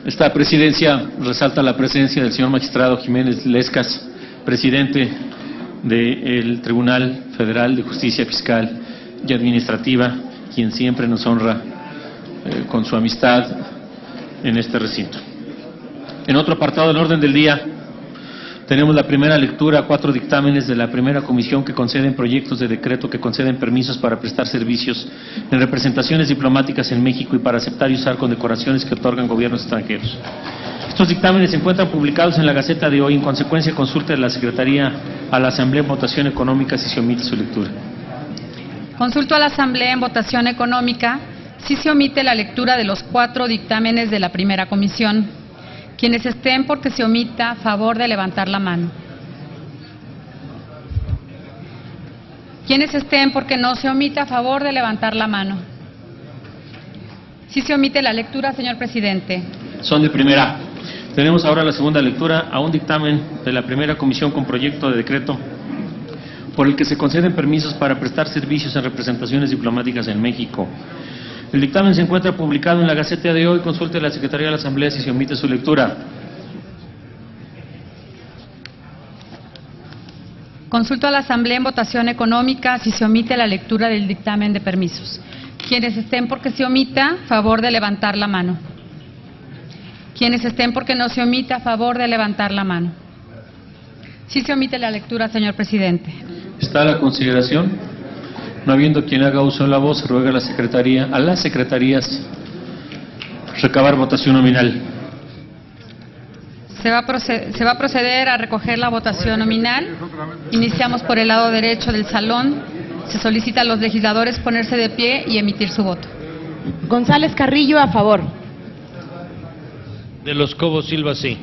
Esta presidencia resalta la presencia del señor magistrado Jiménez Lescas, presidente del Tribunal Federal de Justicia Fiscal y Administrativa, quien siempre nos honra con su amistad en este recinto. En otro apartado del orden del día, tenemos la primera lectura, 4 dictámenes de la primera comisión que conceden proyectos de decreto que conceden permisos para prestar servicios en representaciones diplomáticas en México y para aceptar y usar condecoraciones que otorgan gobiernos extranjeros. Estos dictámenes se encuentran publicados en la Gaceta de hoy. En consecuencia, consulte de la Secretaría a la Asamblea en votación económica si se omite su lectura. Consulto a la Asamblea en votación económica si se omite la lectura de los 4 dictámenes de la primera comisión. Quienes estén porque se omita, favor de levantar la mano. Quienes estén porque no se omita, favor de levantar la mano. Si se omite la lectura, señor presidente. Son de primera. Tenemos ahora la segunda lectura a un dictamen de la primera comisión con proyecto de decreto por el que se conceden permisos para prestar servicios en representaciones diplomáticas en México. El dictamen se encuentra publicado en la Gaceta de hoy. Consulte la Secretaría de la Asamblea si se omite su lectura. Consulto a la Asamblea en votación económica si se omite la lectura del dictamen de permisos. Quienes estén porque se omita, favor de levantar la mano. Quienes estén porque no se omita, favor de levantar la mano. Si se omite la lectura, señor presidente. Está a la consideración. No habiendo quien haga uso de la voz, se ruega a las secretarías recabar votación nominal. Se va a proceder a recoger la votación nominal. Iniciamos por el lado derecho del salón. Se solicita a los legisladores ponerse de pie y emitir su voto. González Carrillo, a favor. De los Cobos Silva, sí.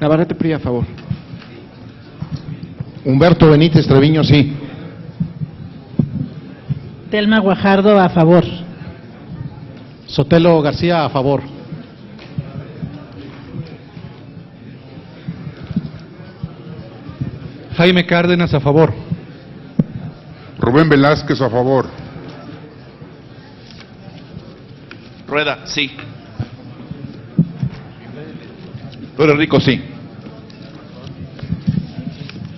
Navarrete Prida, a favor. Humberto Benítez Treviño, sí. Telma Guajardo, a favor. Sotelo García, a favor. Jaime Cárdenas, a favor. Rubén Velázquez, a favor. Rueda, sí. Pedro Rico, sí.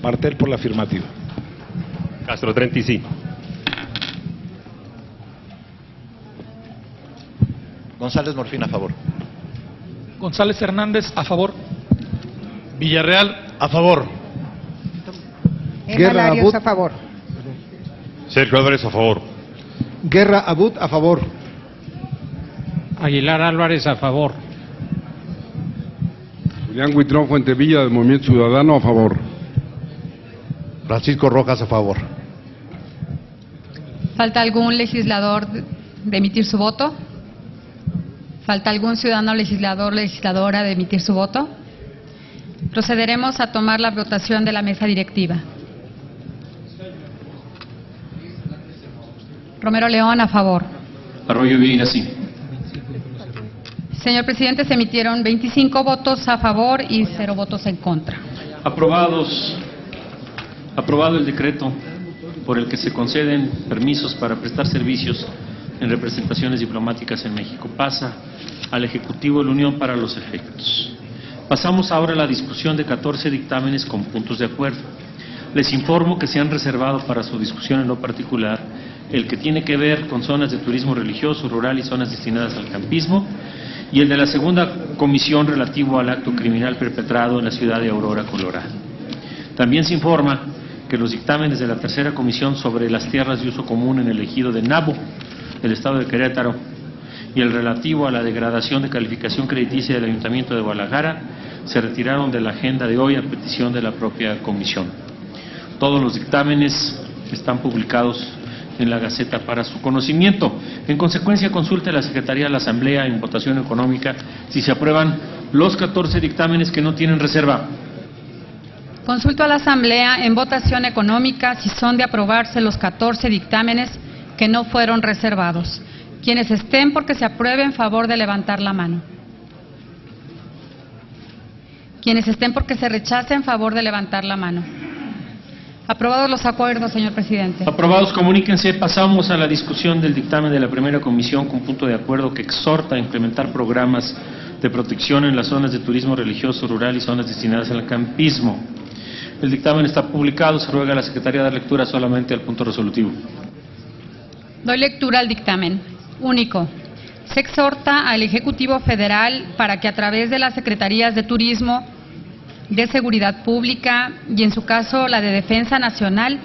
Martel por la afirmativa. Castro Trenti, sí. González Morfín, a favor. González Hernández, a favor. Villarreal, a favor. Guerra Abud, a favor. Sergio Álvarez, a favor. Guerra Abud, a favor. Aguilar Álvarez, a favor. Julián Huitrón Fuentevilla, del Movimiento Ciudadano, a favor. Francisco Rojas, a favor. ¿Falta algún legislador de emitir su voto? ¿Falta algún ciudadano legislador o legisladora de emitir su voto? Procederemos a tomar la votación de la mesa directiva. Romero León, a favor. Arroyo Vieira, sí. Señor presidente, se emitieron 25 votos a favor y 0 votos en contra. Aprobado el decreto por el que se conceden permisos para prestar servicios en representaciones diplomáticas en México. Pasa al Ejecutivo de la Unión para los efectos. Pasamos ahora a la discusión de 14 dictámenes con puntos de acuerdo. Les informo que se han reservado para su discusión en lo particular el que tiene que ver con zonas de turismo religioso, rural y zonas destinadas al campismo, y el de la segunda comisión relativo al acto criminal perpetrado en la ciudad de Aurora, Colorado. También se informa que los dictámenes de la tercera comisión sobre las tierras de uso común en el ejido de Nabo, del estado de Querétaro, y el relativo a la degradación de calificación crediticia del Ayuntamiento de Guadalajara se retiraron de la agenda de hoy a petición de la propia comisión. Todos los dictámenes están publicados en la Gaceta para su conocimiento. En consecuencia, consulte a la Secretaría de la Asamblea en votación económica si se aprueban los 14 dictámenes que no tienen reserva. Consulto a la Asamblea en votación económica si son de aprobarse los 14 dictámenes que no fueron reservados. Quienes estén porque se aprueben, favor de levantar la mano. Quienes estén porque se rechacen, favor de levantar la mano. Aprobados los acuerdos, señor presidente. Aprobados, comuníquense. Pasamos a la discusión del dictamen de la primera comisión con punto de acuerdo que exhorta a implementar programas de protección en las zonas de turismo religioso, rural y zonas destinadas al campismo. El dictamen está publicado. Se ruega a la Secretaría dar lectura solamente al punto resolutivo. Doy lectura al dictamen. Único. Se exhorta al Ejecutivo Federal para que a través de las Secretarías de Turismo, de Seguridad Pública y en su caso la de Defensa Nacional,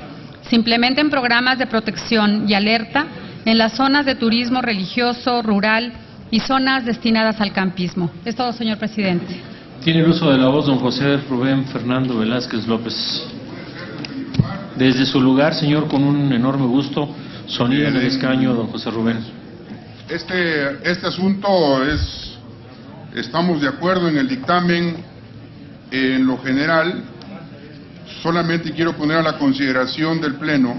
se implementen programas de protección y alerta en las zonas de turismo religioso, rural y zonas destinadas al campismo. Es todo, señor presidente. Tiene el uso de la voz don José Rubén Fernando Velázquez López. Desde su lugar, señor, con un enorme gusto, sonido en el escaño, don José Rubén. Este asunto estamos de acuerdo en el dictamen en lo general. Solamente quiero poner a la consideración del Pleno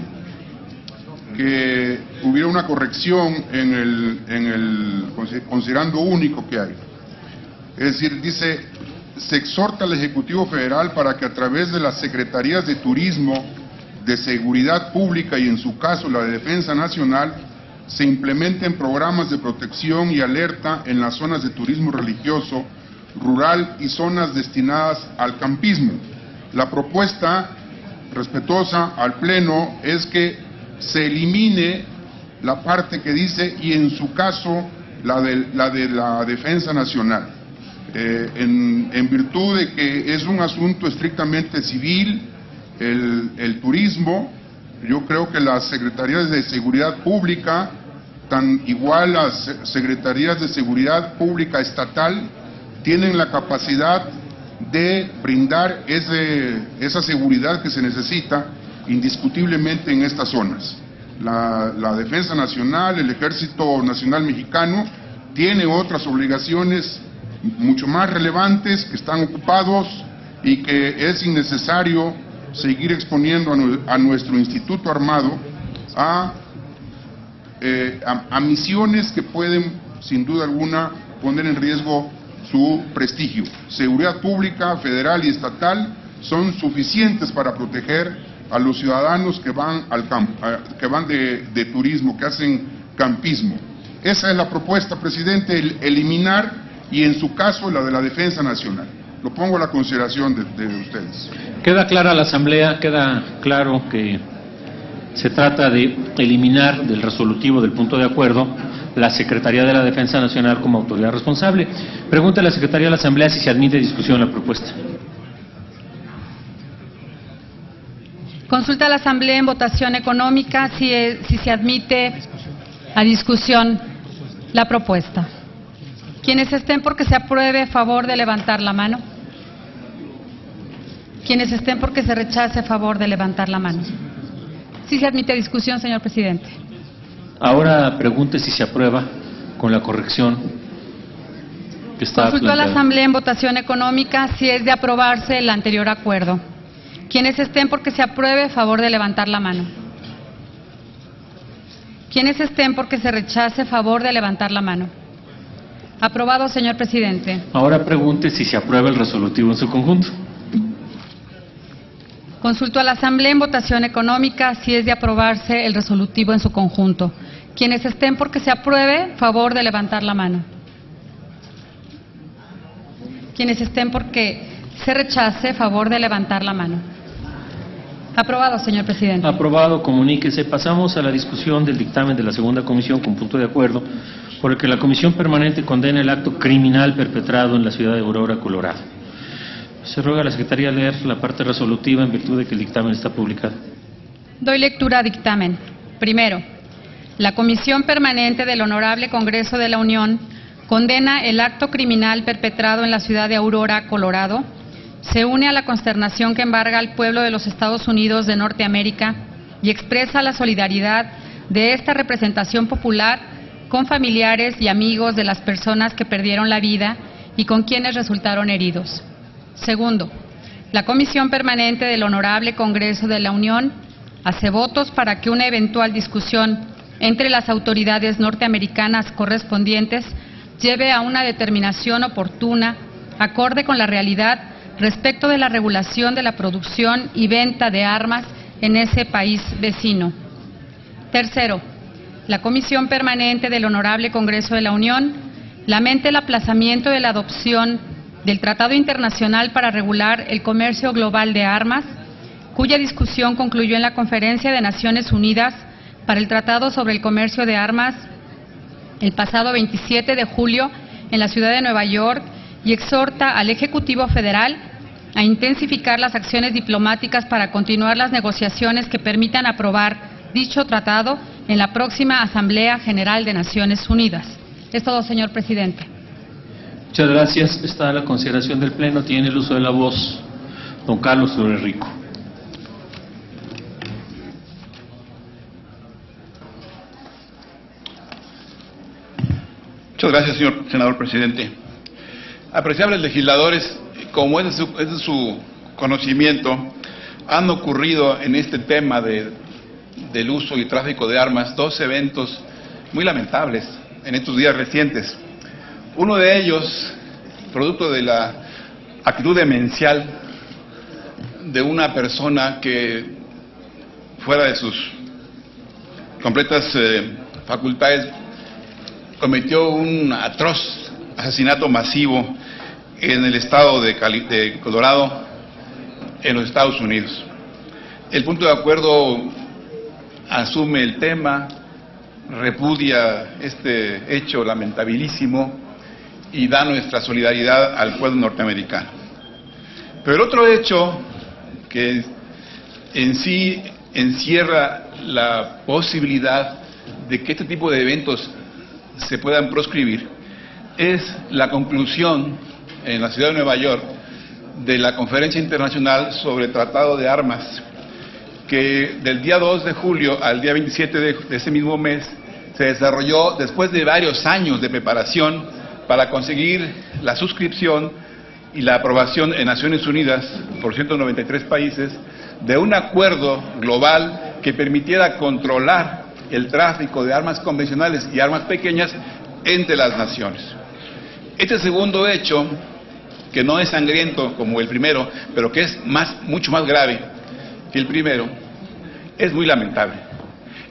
que hubiera una corrección considerando único que hay. Es decir, dice, se exhorta al Ejecutivo Federal para que a través de las Secretarías de Turismo, de Seguridad Pública y en su caso la de Defensa Nacional, se implementen programas de protección y alerta en las zonas de turismo religioso, rural y zonas destinadas al campismo. La propuesta respetuosa al Pleno es que se elimine la parte que dice y en su caso la de la Defensa Nacional, en virtud de que es un asunto estrictamente civil el turismo. Yo creo que las Secretarías de Seguridad Pública, tan igual las Secretarías de Seguridad Pública estatal, tienen la capacidad de brindar esa seguridad que se necesita indiscutiblemente en estas zonas. La Defensa Nacional, el Ejército Nacional Mexicano, tiene otras obligaciones mucho más relevantes que están ocupados y que es innecesario seguir exponiendo a nuestro Instituto Armado a misiones que pueden, sin duda alguna, poner en riesgo su prestigio. Seguridad pública, federal y estatal son suficientes para proteger a los ciudadanos que van al campo, que van de turismo, que hacen campismo. Esa es la propuesta, presidente, eliminar y en su caso la de la Defensa Nacional. Lo pongo a la consideración de ustedes. Queda clara la Asamblea, queda claro que se trata de eliminar del resolutivo del punto de acuerdo la Secretaría de la Defensa Nacional como autoridad responsable. Pregunta a la Secretaría de la Asamblea si se admite discusión la propuesta. Consulta a la Asamblea en votación económica si se admite a discusión la propuesta. Quienes estén porque se apruebe, a favor de levantar la mano. Quienes estén porque se rechace, a favor de levantar la mano. Sí se admite discusión, señor presidente. Ahora pregunte si se aprueba con la corrección que está Consultó a la planteada. Asamblea en votación económica si es de aprobarse el anterior acuerdo. Quienes estén porque se apruebe, a favor de levantar la mano. Quienes estén porque se rechace, a favor de levantar la mano. Aprobado, señor presidente. Ahora pregunte si se aprueba el resolutivo en su conjunto. Consulto a la Asamblea en votación económica si es de aprobarse el resolutivo en su conjunto. Quienes estén porque se apruebe, favor de levantar la mano. Quienes estén porque se rechace, favor de levantar la mano. Aprobado, señor presidente. Aprobado, comuníquese. Pasamos a la discusión del dictamen de la segunda comisión con punto de acuerdo por el que la Comisión Permanente condena el acto criminal perpetrado en la ciudad de Aurora, Colorado. Se ruega a la Secretaría leer la parte resolutiva en virtud de que el dictamen está publicado. Doy lectura a dictamen. Primero, la Comisión Permanente del Honorable Congreso de la Unión condena el acto criminal perpetrado en la ciudad de Aurora, Colorado. Se une a la consternación que embarga al pueblo de los Estados Unidos de Norteamérica y expresa la solidaridad de esta representación popular con familiares y amigos de las personas que perdieron la vida y con quienes resultaron heridos. Segundo, la Comisión Permanente del Honorable Congreso de la Unión hace votos para que una eventual discusión entre las autoridades norteamericanas correspondientes lleve a una determinación oportuna, acorde con la realidad respecto de la regulación de la producción y venta de armas en ese país vecino. Tercero, la Comisión Permanente del Honorable Congreso de la Unión lamenta el aplazamiento de la adopción del Tratado Internacional para regular el comercio global de armas, cuya discusión concluyó en la Conferencia de Naciones Unidas para el Tratado sobre el Comercio de Armas el pasado 27 de julio en la ciudad de Nueva York, y exhorta al Ejecutivo Federal a intensificar las acciones diplomáticas para continuar las negociaciones que permitan aprobar dicho tratado en la próxima Asamblea General de Naciones Unidas. Es todo, señor presidente. Muchas gracias. Está a la consideración del Pleno. Tiene el uso de la voz don Carlos Flores Rico. Muchas gracias, señor senador presidente. Apreciables legisladores, como es de su conocimiento, han ocurrido en este tema del uso y tráfico de armas dos eventos muy lamentables en estos días recientes. Uno de ellos, producto de la actitud demencial de una persona que, fuera de sus completas facultades, cometió un atroz asesinato masivo en el estado de Colorado, en los Estados Unidos. El punto de acuerdo asume el tema, repudia este hecho lamentabilísimo y da nuestra solidaridad al pueblo norteamericano. Pero el otro hecho que en sí encierra la posibilidad de que este tipo de eventos se puedan proscribir es la conclusión en la ciudad de Nueva York de la Conferencia Internacional sobre Tratado de Armas, que del día 2 de julio al día 27 de ese mismo mes se desarrolló después de varios años de preparación para conseguir la suscripción y la aprobación en Naciones Unidas por 193 países de un acuerdo global que permitiera controlar el tráfico de armas convencionales y armas pequeñas entre las naciones. Este segundo hecho, que no es sangriento como el primero, pero que es mucho más grave que el primero, es muy lamentable.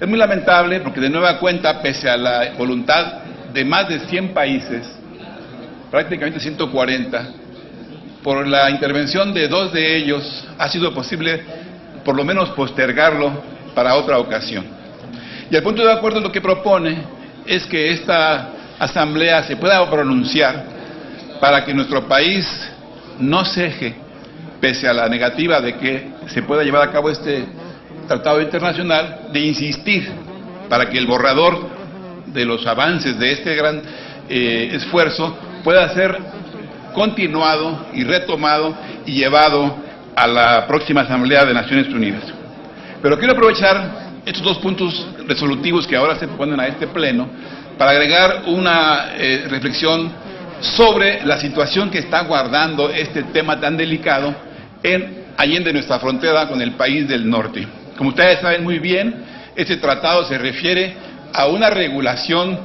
Es muy lamentable porque, de nueva cuenta, pese a la voluntad de más de 100 países, prácticamente 140, por la intervención de dos de ellos ha sido posible por lo menos postergarlo para otra ocasión. Y el punto de acuerdo lo que propone es que esta asamblea se pueda pronunciar para que nuestro país no ceje, pese a la negativa de que se pueda llevar a cabo este tratado internacional, de insistir para que el borrador de los avances de este gran esfuerzo pueda ser continuado y retomado y llevado a la próxima Asamblea de Naciones Unidas. Pero quiero aprovechar estos dos puntos resolutivos que ahora se ponen a este pleno para agregar una reflexión sobre la situación que está guardando este tema tan delicado en allende nuestra frontera con el país del norte. Como ustedes saben muy bien, este tratado se refiere a una regulación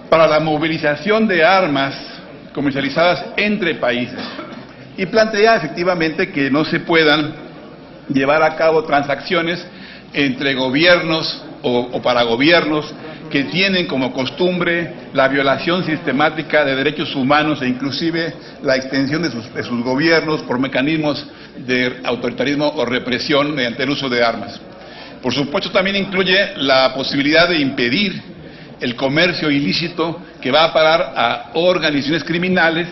para la movilización de armas comercializadas entre países y plantea efectivamente que no se puedan llevar a cabo transacciones entre gobiernos o para gobiernos que tienen como costumbre la violación sistemática de derechos humanos e inclusive la extensión de sus gobiernos por mecanismos de autoritarismo o represión mediante el uso de armas. Por supuesto, también incluye la posibilidad de impedir el comercio ilícito que va a parar a organizaciones criminales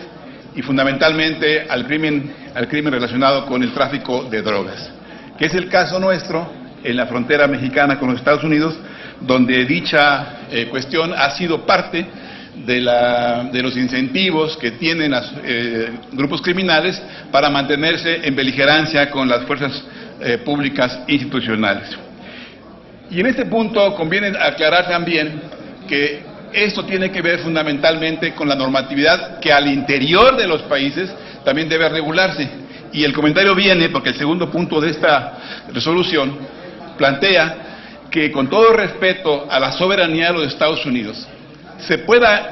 y fundamentalmente al crimen relacionado con el tráfico de drogas, que es el caso nuestro en la frontera mexicana con los Estados Unidos, donde dicha cuestión ha sido parte de los incentivos que tienen los grupos criminales para mantenerse en beligerancia con las fuerzas públicas institucionales. Y en este punto conviene aclarar también que esto tiene que ver fundamentalmente con la normatividad que al interior de los países también debe regularse. Y el comentario viene porque el segundo punto de esta resolución plantea que, con todo respeto a la soberanía de los Estados Unidos, se pueda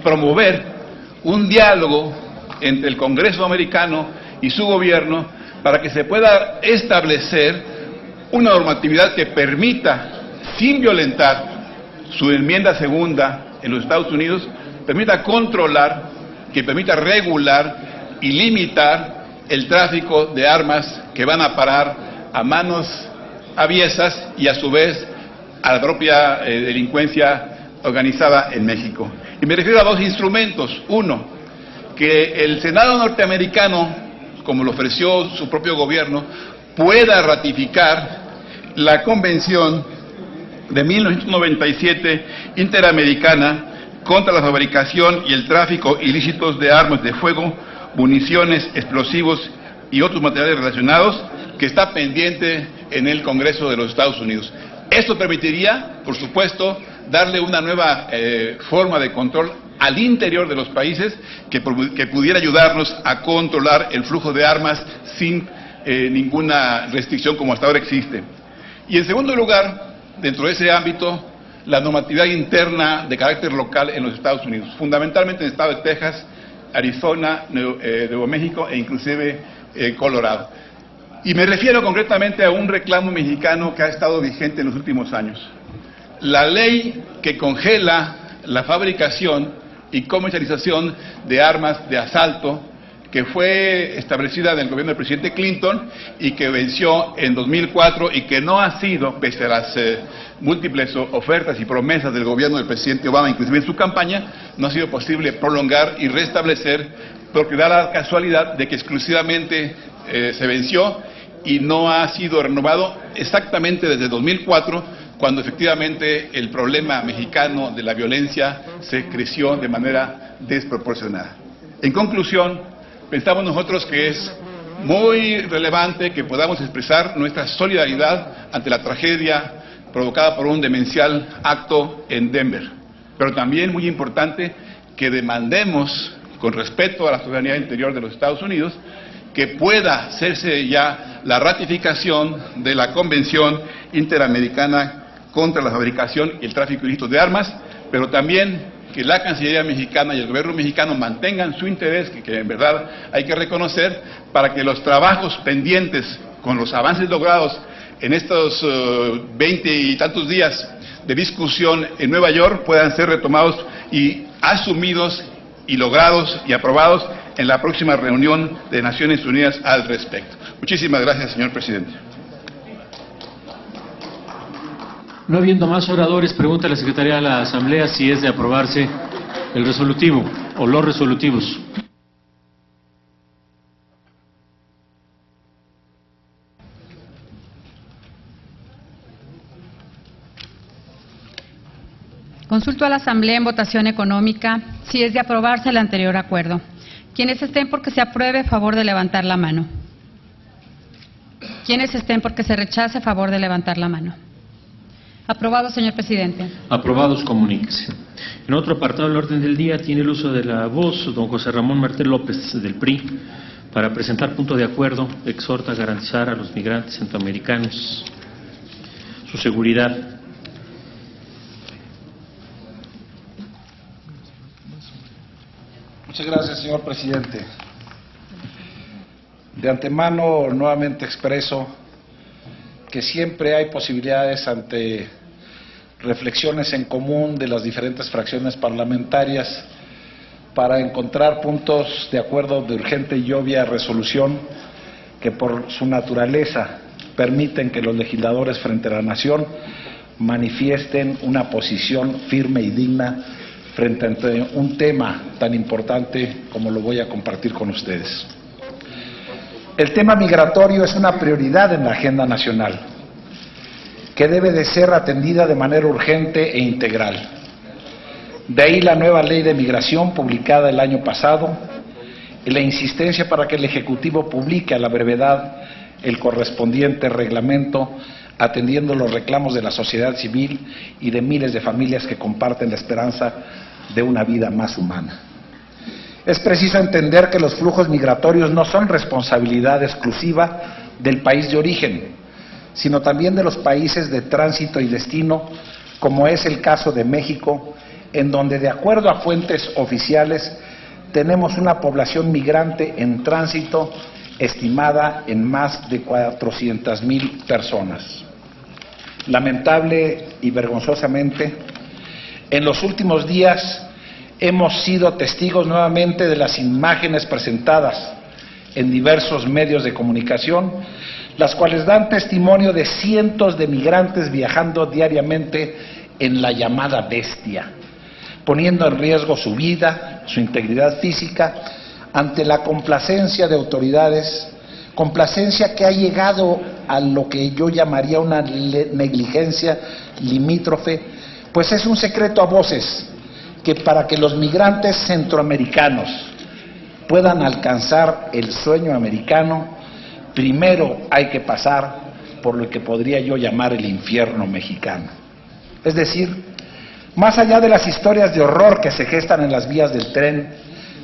promover un diálogo entre el Congreso americano y su gobierno para que se pueda establecer una normatividad que permita, sin violentar su enmienda segunda en los Estados Unidos, permita controlar, que permita regular y limitar el tráfico de armas que van a parar a manos aviesas y a su vez a la propia delincuencia organizada en México. Y me refiero a dos instrumentos. Uno, que el Senado norteamericano, como lo ofreció su propio gobierno, pueda ratificar la Convención de 1997 Interamericana contra la fabricación y el tráfico ilícitos de armas de fuego, municiones, explosivos y otros materiales relacionados, que está pendiente en el Congreso de los Estados Unidos. Esto permitiría, por supuesto, darle una nueva forma de control al interior de los países que pudiera ayudarnos a controlar el flujo de armas sin ninguna restricción como hasta ahora existe. Y en segundo lugar, dentro de ese ámbito, la normatividad interna de carácter local en los Estados Unidos, fundamentalmente en el estado de Texas, Arizona, Nuevo México e inclusive Colorado. Y me refiero concretamente a un reclamo mexicano que ha estado vigente en los últimos años. La ley que congela la fabricación y comercialización de armas de asalto, que fue establecida en el gobierno del presidente Clinton y que venció en 2004 y que no ha sido, pese a las múltiples ofertas y promesas del gobierno del presidente Obama, inclusive en su campaña, no ha sido posible prolongar y restablecer, porque da la casualidad de que exclusivamente se venció y no ha sido renovado exactamente desde 2004, cuando efectivamente el problema mexicano de la violencia se creció de manera desproporcionada. En conclusión, pensamos nosotros que es muy relevante que podamos expresar nuestra solidaridad ante la tragedia provocada por un demencial acto en Denver, pero también muy importante que demandemos, con respeto a la soberanía interior de los Estados Unidos, que pueda hacerse ya la ratificación de la Convención Interamericana contra la fabricación y el tráfico ilícito de armas, pero también que la Cancillería mexicana y el gobierno mexicano mantengan su interés, que en verdad hay que reconocer, para que los trabajos pendientes con los avances logrados en estos 20 y tantos días de discusión en Nueva York puedan ser retomados y asumidos y logrados y aprobados en la próxima reunión de Naciones Unidas al respecto. Muchísimas gracias, señor presidente. No habiendo más oradores, pregunta a la Secretaría de la Asamblea si es de aprobarse el resolutivo o los resolutivos. Consulto a la Asamblea en votación económica si es de aprobarse el anterior acuerdo. Quienes estén porque se apruebe, a favor de levantar la mano. Quienes estén porque se rechace, a favor de levantar la mano. Aprobado, señor presidente. Aprobados, comuníquese. En otro apartado del orden del día tiene el uso de la voz don José Ramón Martel López, del PRI, para presentar punto de acuerdo. Exhorta a garantizar a los migrantes centroamericanos su seguridad. Muchas gracias, señor presidente. De antemano, nuevamente expreso que siempre hay posibilidades ante reflexiones en común de las diferentes fracciones parlamentarias para encontrar puntos de acuerdo de urgente y obvia resolución que por su naturaleza permiten que los legisladores frente a la nación manifiesten una posición firme y digna frente a un tema tan importante como lo voy a compartir con ustedes. El tema migratorio es una prioridad en la agenda nacional, que debe de ser atendida de manera urgente e integral. De ahí la nueva ley de migración publicada el año pasado y la insistencia para que el Ejecutivo publique a la brevedad el correspondiente reglamento, atendiendo los reclamos de la sociedad civil y de miles de familias que comparten la esperanza de una vida más humana. Es preciso entender que los flujos migratorios no son responsabilidad exclusiva del país de origen, sino también de los países de tránsito y destino, como es el caso de México, en donde, de acuerdo a fuentes oficiales, tenemos una población migrante en tránsito estimada en más de 400,000 personas. Lamentable y vergonzosamente, en los últimos días hemos sido testigos nuevamente de las imágenes presentadas en diversos medios de comunicación, las cuales dan testimonio de cientos de migrantes viajando diariamente en la llamada bestia, poniendo en riesgo su vida, su integridad física, ante la complacencia de autoridades, complacencia que ha llegado a lo que yo llamaría una negligencia limítrofe, pues es un secreto a voces que para que los migrantes centroamericanos puedan alcanzar el sueño americano, primero hay que pasar por lo que podría yo llamar el infierno mexicano. Es decir, más allá de las historias de horror que se gestan en las vías del tren,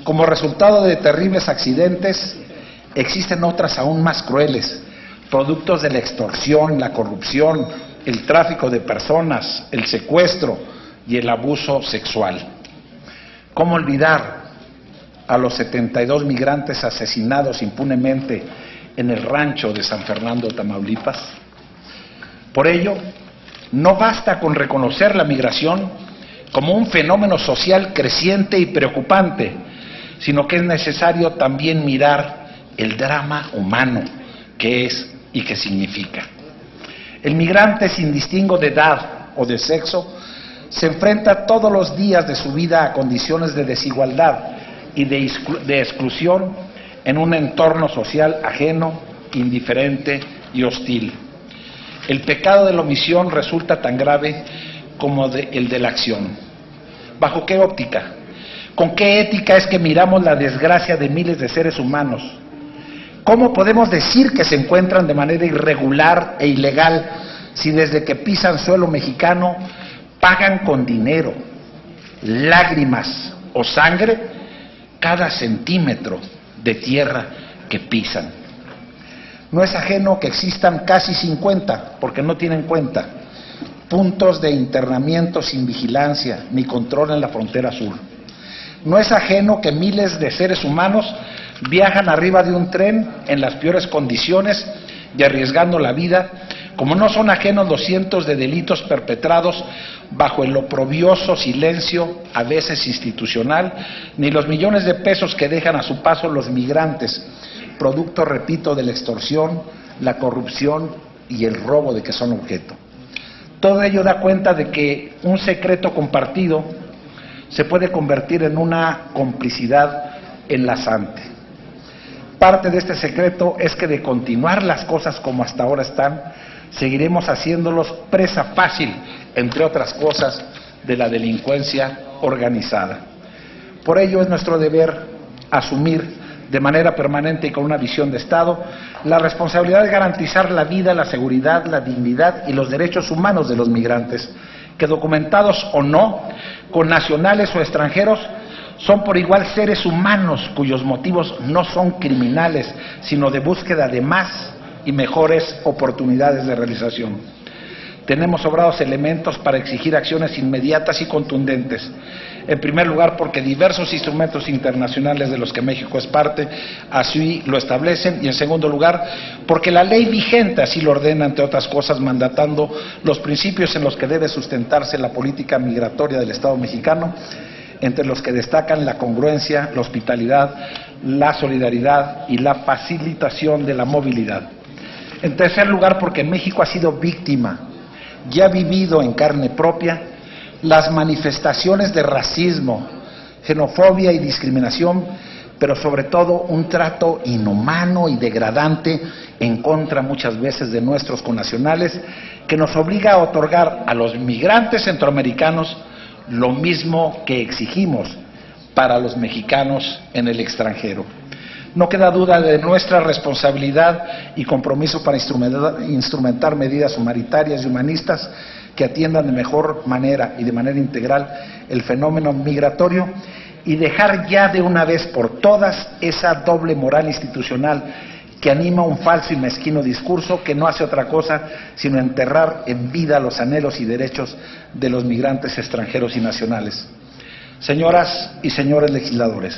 como resultado de terribles accidentes, existen otras aún más crueles, productos de la extorsión, la corrupción, el tráfico de personas, el secuestro y el abuso sexual. ¿Cómo olvidar a los 72 migrantes asesinados impunemente en el rancho de San Fernando, Tamaulipas? Por ello, no basta con reconocer la migración como un fenómeno social creciente y preocupante, sino que es necesario también mirar el drama humano que es y que significa. El migrante, sin distingo de edad o de sexo, se enfrenta todos los días de su vida a condiciones de desigualdad y de exclusión en un entorno social ajeno, indiferente y hostil. El pecado de la omisión resulta tan grave como el de la acción. ¿Bajo qué óptica? ¿Con qué ética es que miramos la desgracia de miles de seres humanos? ¿Cómo podemos decir que se encuentran de manera irregular e ilegal si desde que pisan suelo mexicano pagan con dinero, lágrimas o sangre cada centímetro de tierra que pisan? No es ajeno que existan casi 50, porque no tienen cuenta, puntos de internamiento sin vigilancia ni control en la frontera sur. No es ajeno que miles de seres humanos viajan arriba de un tren en las peores condiciones y arriesgando la vida, como no son ajenos los cientos de delitos perpetrados bajo el oprobioso silencio, a veces institucional, ni los millones de pesos que dejan a su paso los migrantes, producto, repito, de la extorsión, la corrupción y el robo de que son objeto. Todo ello da cuenta de que un secreto compartido se puede convertir en una complicidad enlazante. Parte de este secreto es que de continuar las cosas como hasta ahora están, seguiremos haciéndolos presa fácil, entre otras cosas, de la delincuencia organizada. Por ello es nuestro deber asumir de manera permanente y con una visión de Estado la responsabilidad de garantizar la vida, la seguridad, la dignidad y los derechos humanos de los migrantes, que documentados o no, con nacionales o extranjeros, son por igual seres humanos cuyos motivos no son criminales, sino de búsqueda de más y mejores oportunidades de realización. Tenemos sobrados elementos para exigir acciones inmediatas y contundentes. En primer lugar, porque diversos instrumentos internacionales de los que México es parte así lo establecen, y en segundo lugar, porque la ley vigente así lo ordena, entre otras cosas, mandatando los principios en los que debe sustentarse la política migratoria del Estado mexicano, entre los que destacan la congruencia, la hospitalidad, la solidaridad y la facilitación de la movilidad. En tercer lugar, porque México ha sido víctima y ha vivido en carne propia las manifestaciones de racismo, xenofobia y discriminación, pero sobre todo un trato inhumano y degradante en contra muchas veces de nuestros connacionales, que nos obliga a otorgar a los migrantes centroamericanos lo mismo que exigimos para los mexicanos en el extranjero. No queda duda de nuestra responsabilidad y compromiso para instrumentar medidas humanitarias y humanistas que atiendan de mejor manera y de manera integral el fenómeno migratorio y dejar ya de una vez por todas esa doble moral institucional que anima un falso y mezquino discurso que no hace otra cosa sino enterrar en vida los anhelos y derechos de los migrantes extranjeros y nacionales. Señoras y señores legisladores,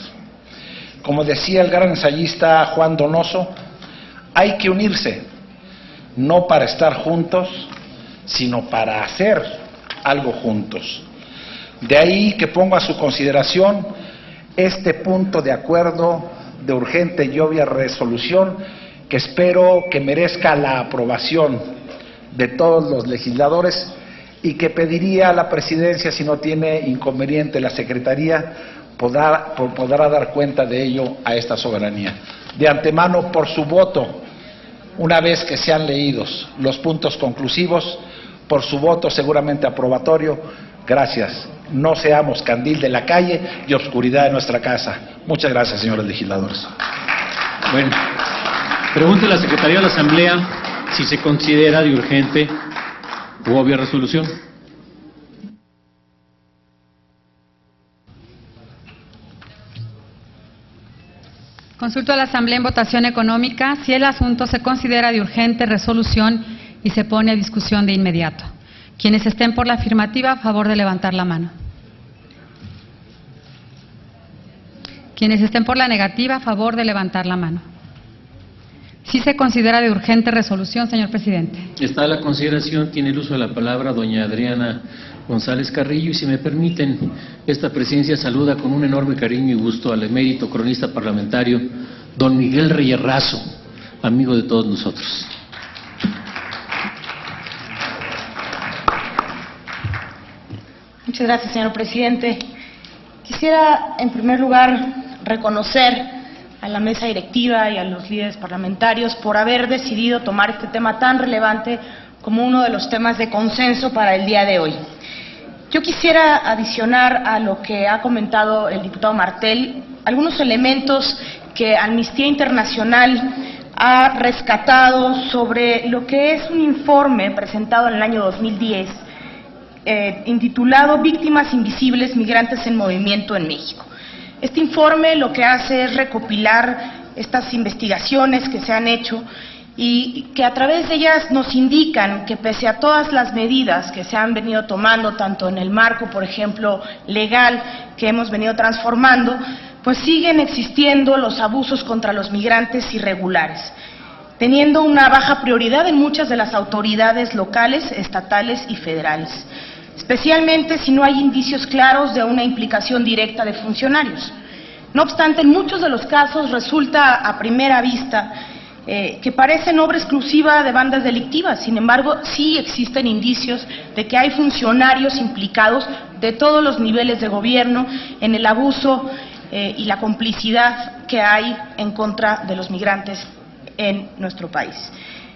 como decía el gran ensayista Juan Donoso, Hay que unirse, no para estar juntos, sino para hacer algo juntos. De ahí que pongo a su consideración este punto de acuerdo de urgente y obvia resolución que espero que merezca la aprobación de todos los legisladores y que pediría a la presidencia, si no tiene inconveniente la Secretaría, podrá dar cuenta de ello a esta soberanía. De antemano, por su voto, una vez que sean leídos los puntos conclusivos, por su voto seguramente aprobatorio, gracias. No seamos candil de la calle y oscuridad de nuestra casa. Muchas gracias, señores legisladores. Bueno, pregunte a la Secretaría de la Asamblea si se considera de urgente u obvia resolución. Consulto a la Asamblea en votación económica si el asunto se considera de urgente resolución y se pone a discusión de inmediato. Quienes estén por la afirmativa, a favor de levantar la mano. Quienes estén por la negativa, a favor de levantar la mano. Sí se considera de urgente resolución, señor presidente. Está a la consideración, tiene el uso de la palabra doña Adriana González Carrillo, y si me permiten, esta presidencia saluda con un enorme cariño y gusto al emérito cronista parlamentario, don Miguel Reyerrazo, amigo de todos nosotros. Muchas gracias, señor presidente. Quisiera, en primer lugar, reconocer a la mesa directiva y a los líderes parlamentarios por haber decidido tomar este tema tan relevante como uno de los temas de consenso para el día de hoy. Yo quisiera adicionar a lo que ha comentado el diputado Martel algunos elementos que Amnistía Internacional ha rescatado sobre lo que es un informe presentado en el año 2010 intitulado Víctimas Invisibles, Migrantes en Movimiento en México. Este informe lo que hace es recopilar estas investigaciones que se han hecho y que a través de ellas nos indican que pese a todas las medidas que se han venido tomando, tanto en el marco, por ejemplo, legal que hemos venido transformando, pues siguen existiendo los abusos contra los migrantes irregulares, teniendo una baja prioridad en muchas de las autoridades locales, estatales y federales, especialmente si no hay indicios claros de una implicación directa de funcionarios. No obstante, en muchos de los casos resulta a primera vista que parecen obra exclusiva de bandas delictivas. Sin embargo, sí existen indicios de que hay funcionarios implicados de todos los niveles de gobierno en el abuso y la complicidad que hay en contra de los migrantes en nuestro país.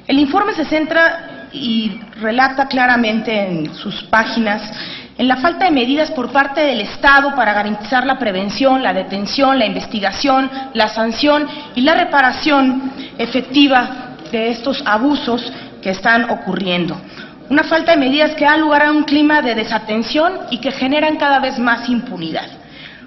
El informe se centra y relata claramente en sus páginas en la falta de medidas por parte del Estado para garantizar la prevención, la detención, la investigación, la sanción y la reparación efectiva de estos abusos que están ocurriendo. Una falta de medidas que da lugar a un clima de desatención y que generan cada vez más impunidad.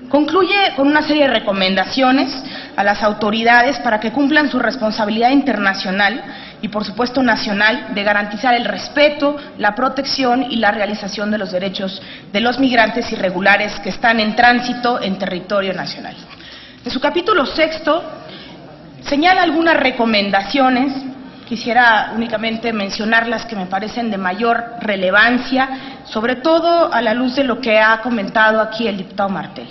Concluye con una serie de recomendaciones a las autoridades para que cumplan su responsabilidad internacional y, por supuesto, nacional, de garantizar el respeto, la protección y la realización de los derechos de los migrantes irregulares que están en tránsito en territorio nacional. En su capítulo 6 señala algunas recomendaciones. Quisiera únicamente mencionar las que me parecen de mayor relevancia, sobre todo a la luz de lo que ha comentado aquí el diputado Martel.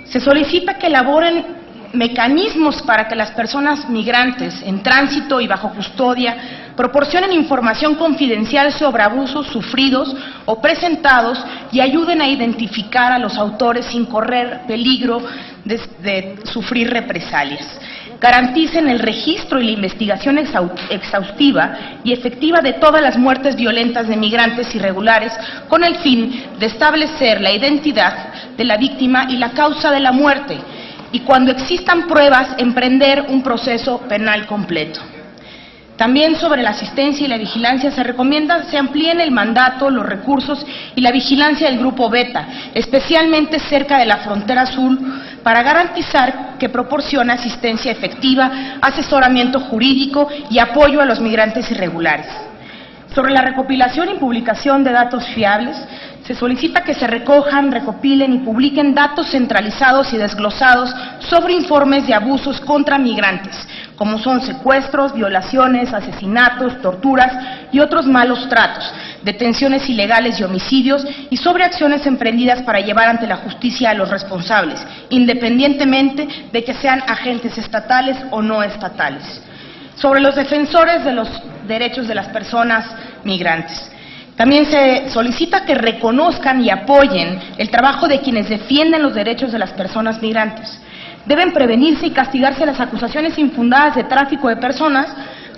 Se solicita que elaboren mecanismos para que las personas migrantes en tránsito y bajo custodia proporcionen información confidencial sobre abusos sufridos o presentados y ayuden a identificar a los autores sin correr peligro de sufrir represalias. Garanticen el registro y la investigación exhaustiva y efectiva de todas las muertes violentas de migrantes irregulares con el fin de establecer la identidad de la víctima y la causa de la muerte, y cuando existan pruebas, emprender un proceso penal completo. También sobre la asistencia y la vigilancia se recomienda se amplíen el mandato, los recursos y la vigilancia del Grupo Beta, especialmente cerca de la frontera sur, para garantizar que proporciona asistencia efectiva, asesoramiento jurídico y apoyo a los migrantes irregulares. Sobre la recopilación y publicación de datos fiables, se solicita que se recojan, recopilen y publiquen datos centralizados y desglosados sobre informes de abusos contra migrantes, como son secuestros, violaciones, asesinatos, torturas y otros malos tratos, detenciones ilegales y homicidios, y sobre acciones emprendidas para llevar ante la justicia a los responsables, independientemente de que sean agentes estatales o no estatales. Sobre los defensores de los derechos de las personas migrantes. También se solicita que reconozcan y apoyen el trabajo de quienes defienden los derechos de las personas migrantes. Deben prevenirse y castigarse las acusaciones infundadas de tráfico de personas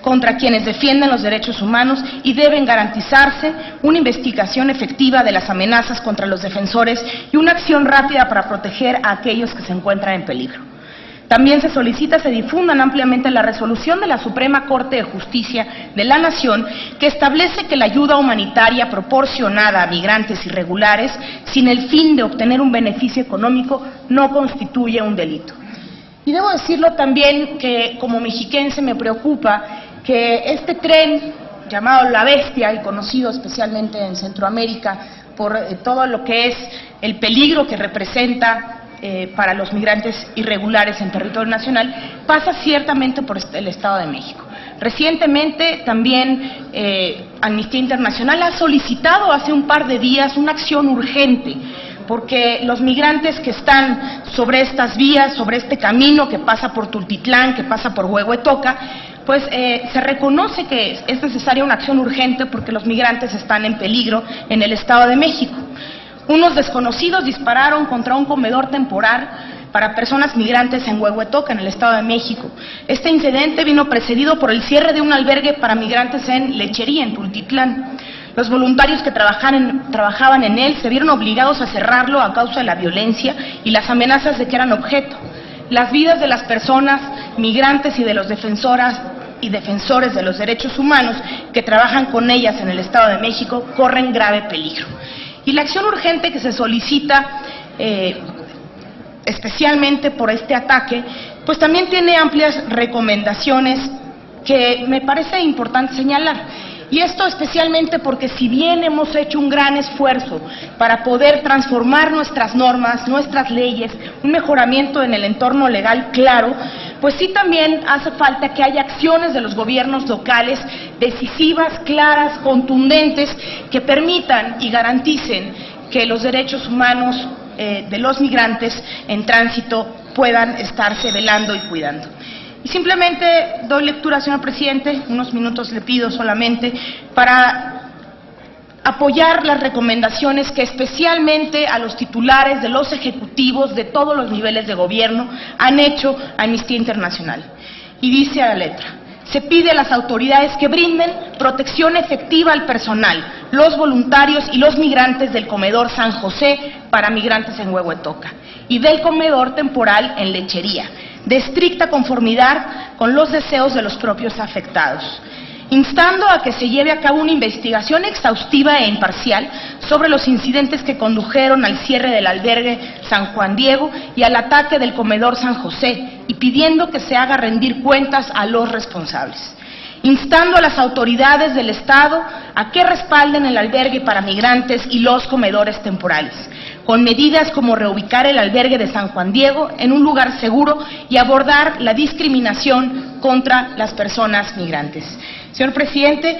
contra quienes defienden los derechos humanos, y deben garantizarse una investigación efectiva de las amenazas contra los defensores y una acción rápida para proteger a aquellos que se encuentran en peligro. También se solicita se difundan ampliamente la resolución de la Suprema Corte de Justicia de la Nación, que establece que la ayuda humanitaria proporcionada a migrantes irregulares sin el fin de obtener un beneficio económico no constituye un delito. Y debo decirlo también que como mexiquense me preocupa que este tren llamado La Bestia, y conocido especialmente en Centroamérica por todo lo que es el peligro que representa para los migrantes irregulares en territorio nacional, pasa ciertamente por el Estado de México. Recientemente también Amnistía Internacional ha solicitado hace un par de días una acción urgente, porque los migrantes que están sobre estas vías, sobre este camino que pasa por Tultitlán, que pasa por Huehuetoca, pues se reconoce que es necesaria una acción urgente porque los migrantes están en peligro en el Estado de México. Unos desconocidos dispararon contra un comedor temporal para personas migrantes en Huehuetoca, en el Estado de México. Este incidente vino precedido por el cierre de un albergue para migrantes en Lechería, en Tultitlán. Los voluntarios que trabajaban en él se vieron obligados a cerrarlo a causa de la violencia y las amenazas de que eran objeto. Las vidas de las personas migrantes y de los defensoras y defensores de los derechos humanos que trabajan con ellas en el Estado de México corren grave peligro. Y la acción urgente que se solicita, especialmente por este ataque, pues también tiene amplias recomendaciones que me parece importante señalar. Y esto especialmente porque si bien hemos hecho un gran esfuerzo para poder transformar nuestras normas, nuestras leyes, un mejoramiento en el entorno legal claro, pues sí también hace falta que haya acciones de los gobiernos locales decisivas, claras, contundentes, que permitan y garanticen que los derechos humanos de los migrantes en tránsito puedan estarse velando y cuidando. Y simplemente doy lectura, señor presidente, unos minutos le pido solamente, para apoyar las recomendaciones que especialmente a los titulares de los ejecutivos de todos los niveles de gobierno han hecho Amnistía Internacional. Y dice a la letra: se pide a las autoridades que brinden protección efectiva al personal, los voluntarios y los migrantes del comedor San José para migrantes en Huehuetoca y del comedor temporal en Lechería, de estricta conformidad con los deseos de los propios afectados, instando a que se lleve a cabo una investigación exhaustiva e imparcial sobre los incidentes que condujeron al cierre del albergue San Juan Diego y al ataque del comedor San José, y pidiendo que se haga rendir cuentas a los responsables, instando a las autoridades del Estado a que respalden el albergue para migrantes y los comedores temporales, con medidas como reubicar el albergue de San Juan Diego en un lugar seguro y abordar la discriminación contra las personas migrantes. Señor presidente,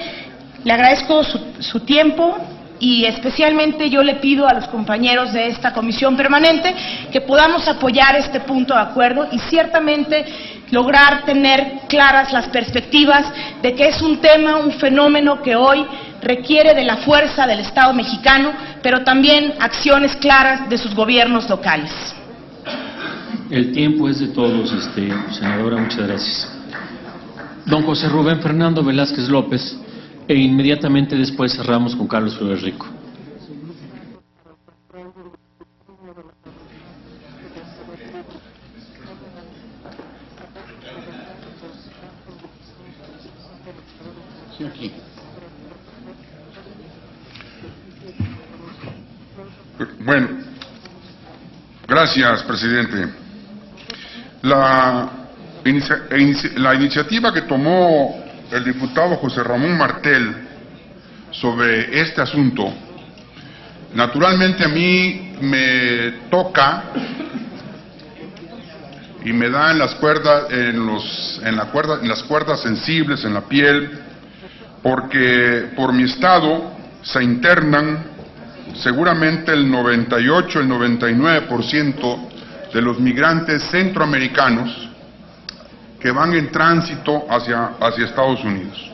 le agradezco su tiempo y especialmente yo le pido a los compañeros de esta comisión permanente que podamos apoyar este punto de acuerdo y ciertamente lograr tener claras las perspectivas de que es un tema, un fenómeno que hoy requiere de la fuerza del Estado mexicano, pero también acciones claras de sus gobiernos locales. El tiempo es de todos, senadora, muchas gracias. Don José Rubén Fernando Velázquez López, e inmediatamente después cerramos con Carlos Flores Rico. Sí, aquí. Bueno, gracias, presidente. La iniciativa que tomó el diputado José Ramón Martel sobre este asunto, naturalmente a mí me toca y me da en las cuerdas, en las cuerdas sensibles, en la piel, porque por mi estado se internan seguramente el 98, el 99% de los migrantes centroamericanos que van en tránsito hacia Estados Unidos.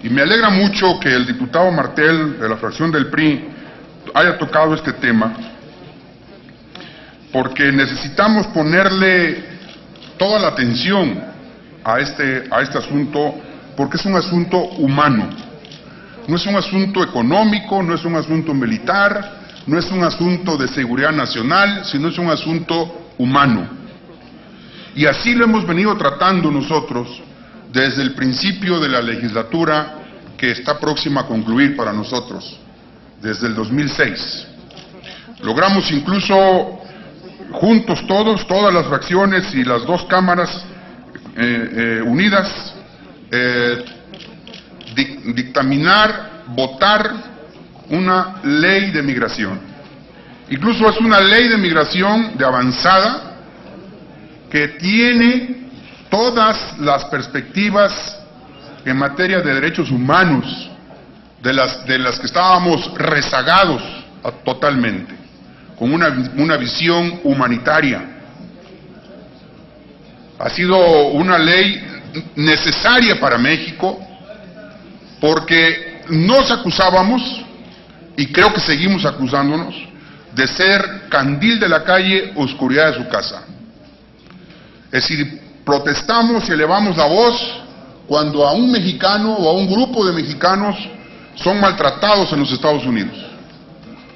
Y me alegra mucho que el diputado Martel, de la fracción del PRI, haya tocado este tema, porque necesitamos ponerle toda la atención a este asunto, porque es un asunto humano. No es un asunto económico, no es un asunto militar, no es un asunto de seguridad nacional, sino es un asunto humano. Y así lo hemos venido tratando nosotros desde el principio de la legislatura que está próxima a concluir para nosotros, desde el 2006. Logramos incluso juntos todas las fracciones y las dos cámaras unidas, dictaminar, votar una ley de migración. Incluso es una ley de migración de avanzada que tiene todas las perspectivas en materia de derechos humanos de las que estábamos rezagados totalmente, con una visión humanitaria. Ha sido una ley necesaria para México porque nos acusábamos, y creo que seguimos acusándonos, de ser candil de la calle, oscuridad de su casa. Es decir, protestamos y elevamos la voz cuando a un mexicano o a un grupo de mexicanos son maltratados en los Estados Unidos.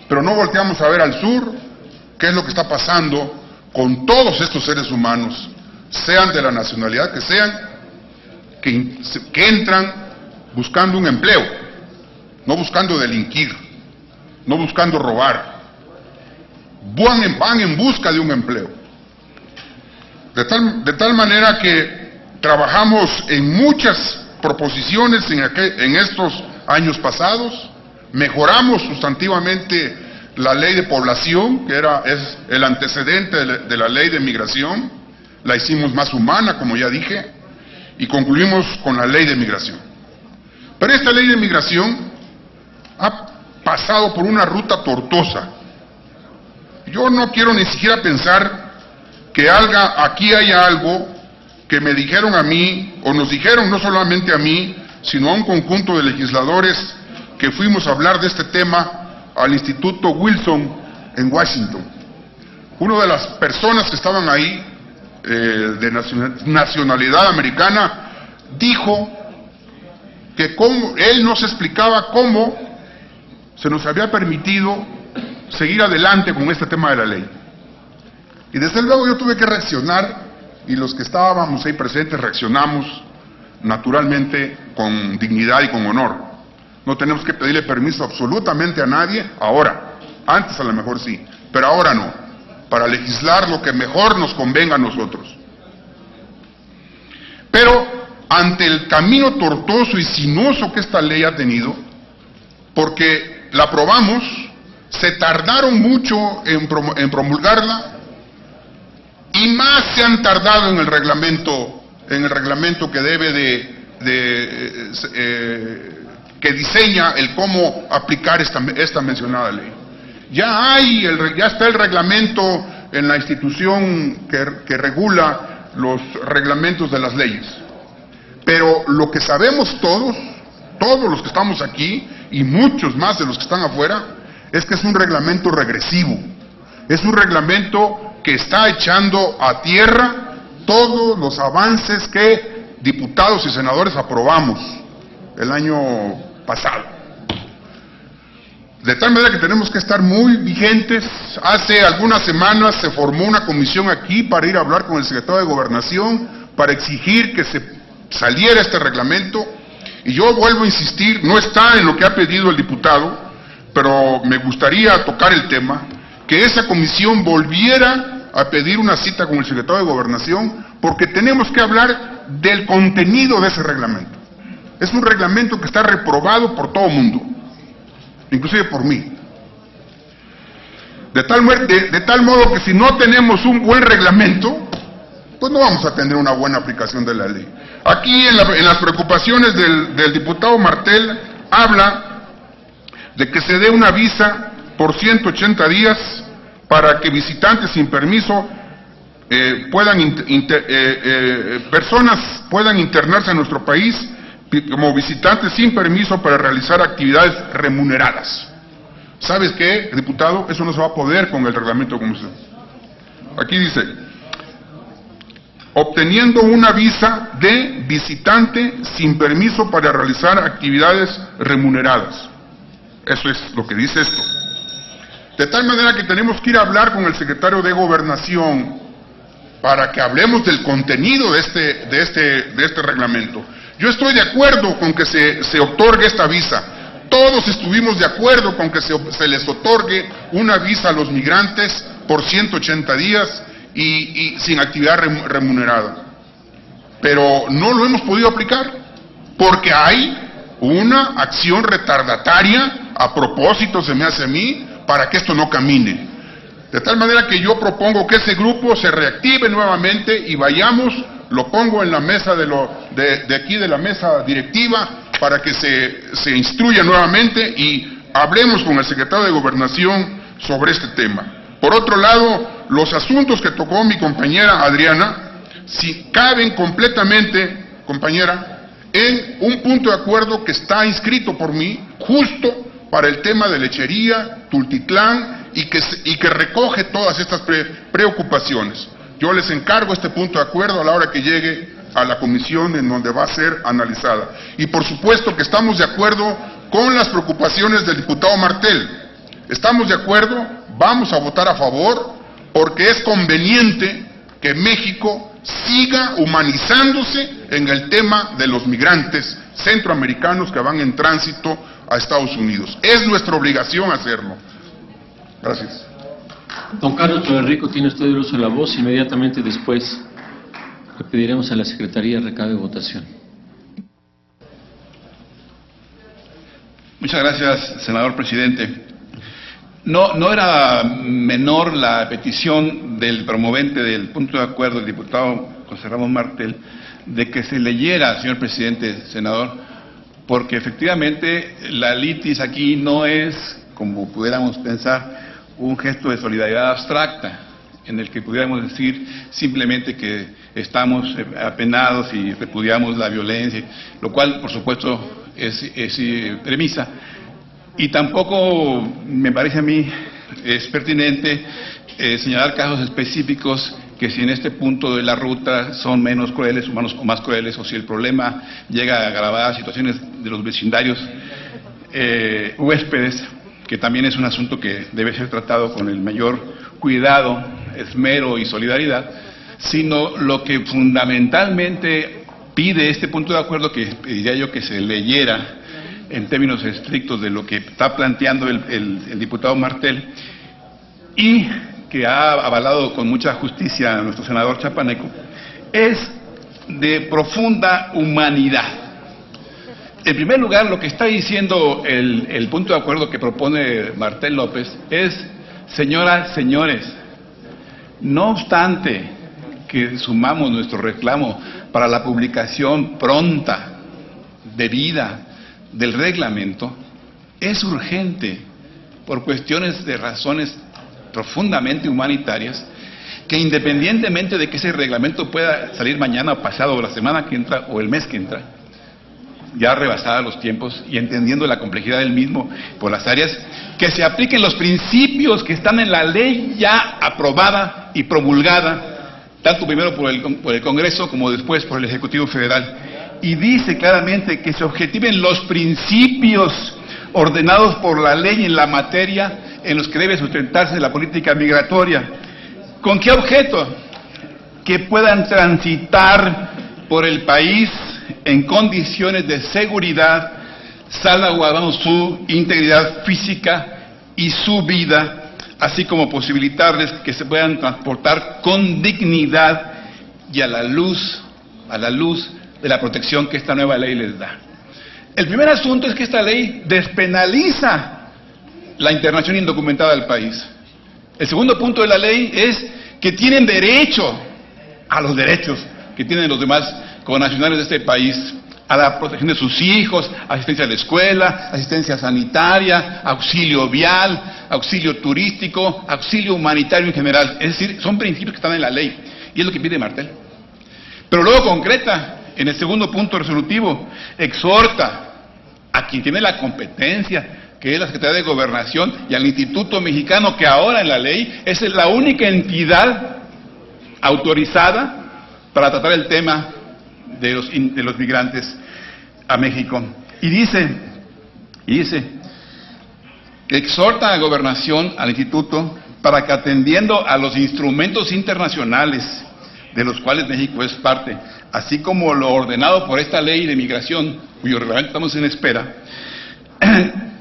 Pero no volteamos a ver al sur qué es lo que está pasando con todos estos seres humanos, sean de la nacionalidad que sean, que entran buscando un empleo, no buscando delinquir, no buscando robar, van en busca de un empleo. De tal manera que trabajamos en muchas proposiciones en estos años pasados, mejoramos sustantivamente la ley de población, que es el antecedente de la ley de migración, la hicimos más humana, como ya dije, y concluimos con la ley de migración. Pero esta ley de migración ha pasado por una ruta tortuosa. Yo no quiero ni siquiera pensar que aquí haya algo que me dijeron a mí, o nos dijeron no solamente a mí, sino a un conjunto de legisladores que fuimos a hablar de este tema al Instituto Wilson en Washington. Una de las personas que estaban ahí, de nacionalidad americana, dijo que él nos explicaba cómo se nos había permitido seguir adelante con este tema de la ley. Y desde luego yo tuve que reaccionar, y los que estábamos ahí presentes reaccionamos naturalmente con dignidad y con honor. No tenemos que pedirle permiso absolutamente a nadie ahora. Antes a lo mejor sí, pero ahora no, para legislar lo que mejor nos convenga a nosotros. Pero ante el camino tortuoso y sinuoso que esta ley ha tenido, porque la aprobamos, se tardaron mucho en promulgarla, y más se han tardado en el reglamento que debe que diseña el cómo aplicar esta mencionada ley. Ya está el reglamento en la institución que regula los reglamentos de las leyes. Pero lo que sabemos todos los que estamos aquí, y muchos más de los que están afuera, es que es un reglamento regresivo. Es un reglamento que está echando a tierra todos los avances que diputados y senadores aprobamos el año pasado. De tal manera que tenemos que estar muy vigentes. Hace algunas semanas se formó una comisión aquí para ir a hablar con el secretario de Gobernación para exigir que se saliera este reglamento, y yo vuelvo a insistir, no está en lo que ha pedido el diputado, pero me gustaría tocar el tema, que esa comisión volviera a pedir una cita con el secretario de Gobernación, porque tenemos que hablar del contenido de ese reglamento. Es un reglamento que está reprobado por todo el mundo, inclusive por mí. De tal modo que si no tenemos un buen reglamento, pues no vamos a tener una buena aplicación de la ley. Aquí en las preocupaciones del diputado Martel habla de que se dé una visa por 180 días para que visitantes sin permiso personas puedan internarse en nuestro país como visitantes sin permiso para realizar actividades remuneradas. ¿Sabes qué, diputado? Eso no se va a poder con el reglamento como se... Aquí dice, obteniendo una visa de visitante sin permiso para realizar actividades remuneradas. Eso es lo que dice esto. De tal manera que tenemos que ir a hablar con el secretario de Gobernación para que hablemos del contenido de este reglamento. Yo estoy de acuerdo con que se otorgue esta visa. Todos estuvimos de acuerdo con que se les otorgue una visa a los migrantes por 180 días y sin actividad remunerada. Pero no lo hemos podido aplicar porque hay una acción retardataria, a propósito se me hace a mí, para que esto no camine. De tal manera que yo propongo que ese grupo se reactive nuevamente y vayamos, lo pongo en la mesa de aquí de la mesa directiva para que se instruya nuevamente y hablemos con el secretario de Gobernación sobre este tema. Por otro lado, los asuntos que tocó mi compañera Adriana, si caben completamente, compañera, en un punto de acuerdo que está inscrito por mí, justo para el tema de lechería, Tultitlán, y que recoge todas estas preocupaciones. Yo les encargo este punto de acuerdo a la hora que llegue a la comisión en donde va a ser analizada. Y por supuesto que estamos de acuerdo con las preocupaciones del diputado Martel. Estamos de acuerdo, vamos a votar a favor, porque es conveniente que México siga humanizándose en el tema de los migrantes centroamericanos que van en tránsito a Estados Unidos. Es nuestra obligación hacerlo. Gracias. Don Carlos Torrerico, tiene usted el uso de la voz. Inmediatamente después le pediremos a la Secretaría recabe votación. Muchas gracias, senador presidente. No era menor la petición del promovente del punto de acuerdo, el diputado José Ramón Martel, de que se leyera, señor presidente, senador, porque efectivamente la litis aquí no es, como pudiéramos pensar, un gesto de solidaridad abstracta, en el que pudiéramos decir simplemente que estamos apenados y repudiamos la violencia, lo cual, por supuesto, es premisa. Y tampoco me parece a mí es pertinente señalar casos específicos que si en este punto de la ruta son menos crueles o más crueles, o si el problema llega a agravar situaciones de los vecindarios huéspedes, que también es un asunto que debe ser tratado con el mayor cuidado, esmero y solidaridad, sino lo que fundamentalmente pide este punto de acuerdo, que pediría yo que se leyera en términos estrictos de lo que está planteando el diputado Martel, y que ha avalado con mucha justicia a nuestro senador chapaneco, es de profunda humanidad. En primer lugar, lo que está diciendo el punto de acuerdo que propone Martel López es: señoras, señores, no obstante que sumamos nuestro reclamo para la publicación pronta, debida, del reglamento, es urgente, por cuestiones de razones profundamente humanitarias, que independientemente de que ese reglamento pueda salir mañana o pasado, o la semana que entra, o el mes que entra, ya rebasada los tiempos y entendiendo la complejidad del mismo por las áreas, que se apliquen los principios que están en la ley ya aprobada y promulgada, tanto primero por el Congreso como después por el Ejecutivo Federal. Y dice claramente que se objetiven los principios ordenados por la ley en la materia en los que debe sustentarse la política migratoria. ¿Con qué objeto? Que puedan transitar por el país en condiciones de seguridad, salvaguardando su integridad física y su vida, así como posibilitarles que se puedan transportar con dignidad y a la luz de la protección que esta nueva ley les da. El primer asunto es que esta ley despenaliza la internación indocumentada del país. El segundo punto de la ley es que tienen derecho a los derechos que tienen los demás connacionales de este país, a la protección de sus hijos, asistencia a la escuela, asistencia sanitaria, auxilio vial, auxilio turístico, auxilio humanitario en general. Es decir, son principios que están en la ley y es lo que pide Martel. Pero luego concreta, en el segundo punto resolutivo, exhorta a quien tiene la competencia, que es la Secretaría de Gobernación, y al Instituto Mexicano, que ahora en la ley es la única entidad autorizada para tratar el tema de los migrantes a México. Y dice, exhorta a la Gobernación, al Instituto, para que atendiendo a los instrumentos internacionales de los cuales México es parte, así como lo ordenado por esta ley de migración, cuyo reglamento estamos en espera,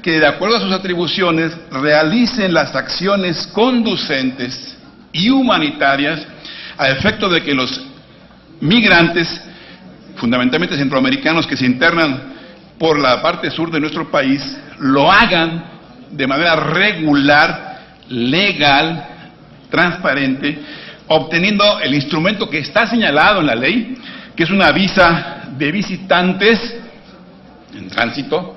que de acuerdo a sus atribuciones realicen las acciones conducentes y humanitarias a efecto de que los migrantes, fundamentalmente centroamericanos que se internan por la parte sur de nuestro país, lo hagan de manera regular, legal, transparente, obteniendo el instrumento que está señalado en la ley, que es una visa de visitantes en tránsito,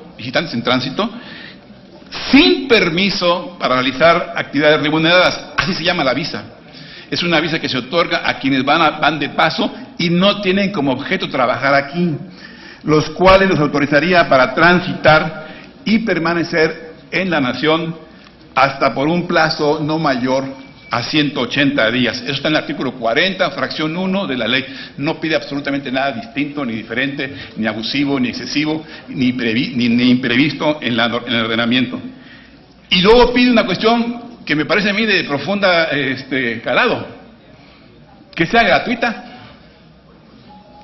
sin permiso para realizar actividades remuneradas. Así se llama la visa. Es una visa que se otorga a quienes van de paso y no tienen como objeto trabajar aquí, los cuales los autorizaría para transitar y permanecer en la nación hasta por un plazo no mayor a 180 días. Eso está en el artículo 40, fracción 1 de la ley. No pide absolutamente nada distinto, ni diferente, ni abusivo, ni excesivo, ni imprevisto en el ordenamiento. Y luego pide una cuestión que me parece a mí de profunda calado, que sea gratuita,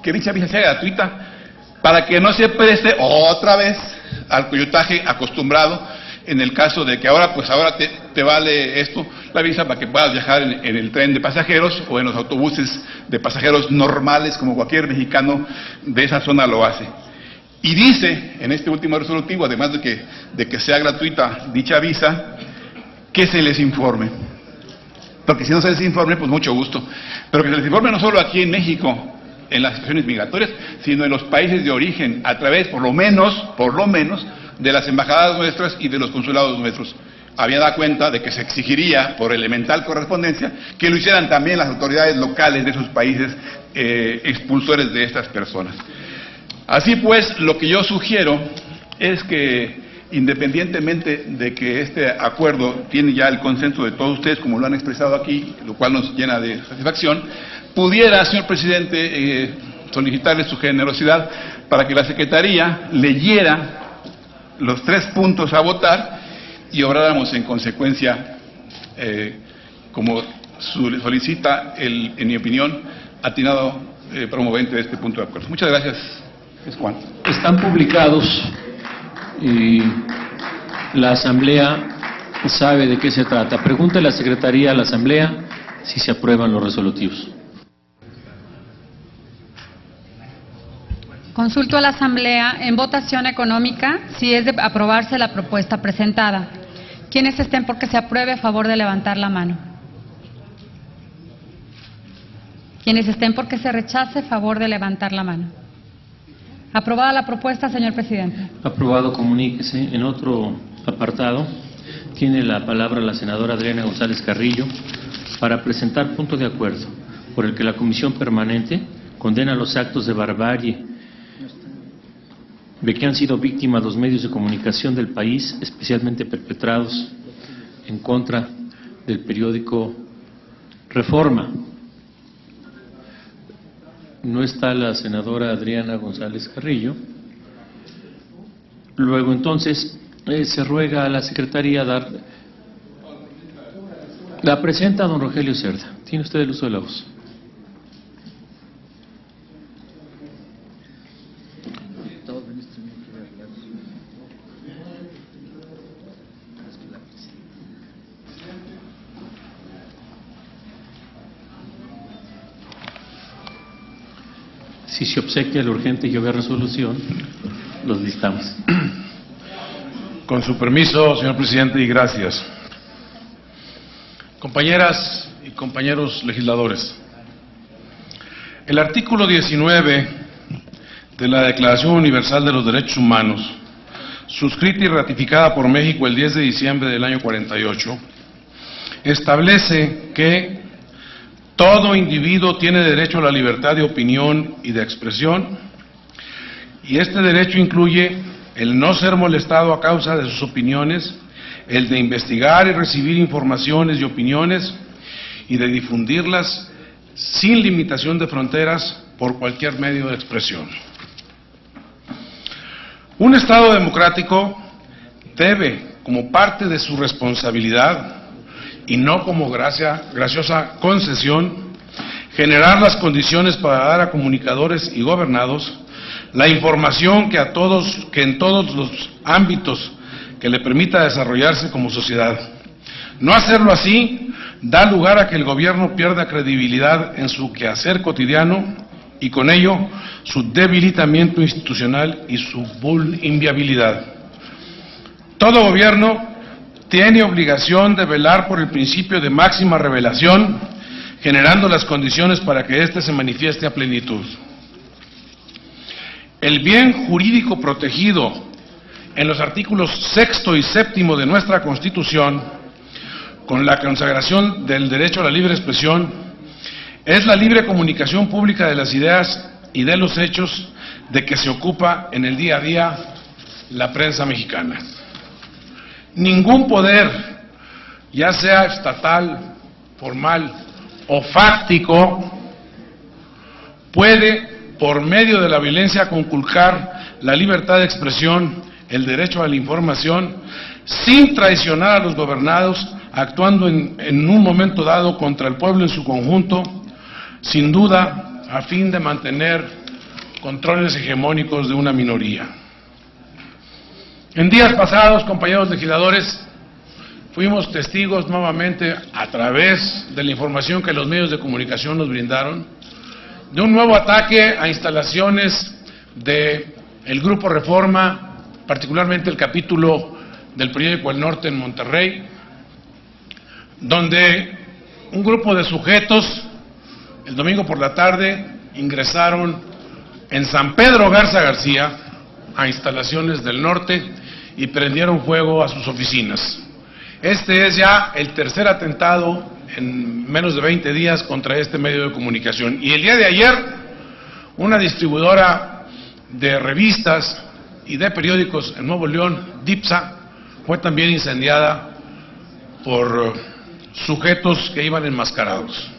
que dicha visa sea gratuita, para que no se preste otra vez al coyotaje acostumbrado, en el caso de que ahora te vale esto, la visa, para que puedas viajar en el tren de pasajeros o en los autobuses de pasajeros normales, como cualquier mexicano de esa zona lo hace. Y dice, en este último resolutivo, además de que sea gratuita dicha visa, que se les informe. Porque si no se les informe, pues mucho gusto. Pero que se les informe no solo aquí en México, en las situaciones migratorias, sino en los países de origen, a través, por lo menos, de las embajadas nuestras y de los consulados nuestros. Había dado cuenta de que se exigiría, por elemental correspondencia, que lo hicieran también las autoridades locales de esos países expulsores de estas personas. Así pues, lo que yo sugiero es que, independientemente de que este acuerdo tiene ya el consenso de todos ustedes, como lo han expresado aquí, lo cual nos llena de satisfacción, pudiera, señor presidente, solicitarle su generosidad para que la Secretaría leyera los 3 puntos a votar y obráramos en consecuencia, como solicita en mi opinión, atinado promovente de este punto de acuerdo. Muchas gracias. Es cuanto. Están publicados y la Asamblea sabe de qué se trata. Pregunte a la Secretaría a la Asamblea si se aprueban los resolutivos. Consulto a la Asamblea en votación económica si es de aprobarse la propuesta presentada. Quienes estén porque se apruebe, a favor de levantar la mano. Quienes estén porque se rechace, a favor de levantar la mano. Aprobada la propuesta, señor presidente. Aprobado, comuníquese. En otro apartado, tiene la palabra la senadora Adriana González Carrillo para presentar punto de acuerdo por el que la Comisión Permanente condena los actos de barbarie de que han sido víctimas los medios de comunicación del país, especialmente perpetrados en contra del periódico Reforma. No está la senadora Adriana González Carrillo. Luego, entonces, se ruega a la Secretaría dar... La presenta don Rogelio Cerda. Tiene usted el uso de la voz. Si se obsequia la urgente y obvia resolución, los listamos. Con su permiso, señor presidente, y gracias. Compañeras y compañeros legisladores, El artículo 19 de la Declaración Universal de los Derechos Humanos, suscrita y ratificada por México el 10 de diciembre del año 48, establece que todo individuo tiene derecho a la libertad de opinión y de expresión, y este derecho incluye el no ser molestado a causa de sus opiniones, el de investigar y recibir informaciones y opiniones, y de difundirlas sin limitación de fronteras por cualquier medio de expresión. Un Estado democrático debe, como parte de su responsabilidad, y no como graciosa concesión, generar las condiciones para dar a comunicadores y gobernados la información que en todos los ámbitos que le permita desarrollarse como sociedad. No hacerlo así da lugar a que el gobierno pierda credibilidad en su quehacer cotidiano y con ello su debilitamiento institucional y su inviabilidad. Todo gobierno tiene obligación de velar por el principio de máxima revelación, generando las condiciones para que éste se manifieste a plenitud. El bien jurídico protegido en los artículos 6º y 7º de nuestra Constitución, con la consagración del derecho a la libre expresión, es la libre comunicación pública de las ideas y de los hechos de que se ocupa en el día a día la prensa mexicana. Ningún poder, ya sea estatal, formal o fáctico, puede, por medio de la violencia, conculcar la libertad de expresión, el derecho a la información, sin traicionar a los gobernados, actuando en un momento dado contra el pueblo en su conjunto, sin duda, a fin de mantener controles hegemónicos de una minoría. En días pasados, compañeros legisladores, fuimos testigos nuevamente, a través de la información que los medios de comunicación nos brindaron, de un nuevo ataque a instalaciones del Grupo Reforma, particularmente el capítulo del periódico El Norte en Monterrey, donde un grupo de sujetos el domingo por la tarde ingresaron en San Pedro Garza García a instalaciones del Norte y prendieron fuego a sus oficinas. Este es ya el tercer atentado en menos de 20 días contra este medio de comunicación. Y el día de ayer, una distribuidora de revistas y de periódicos en Nuevo León, DIPSA, fue también incendiada por sujetos que iban enmascarados.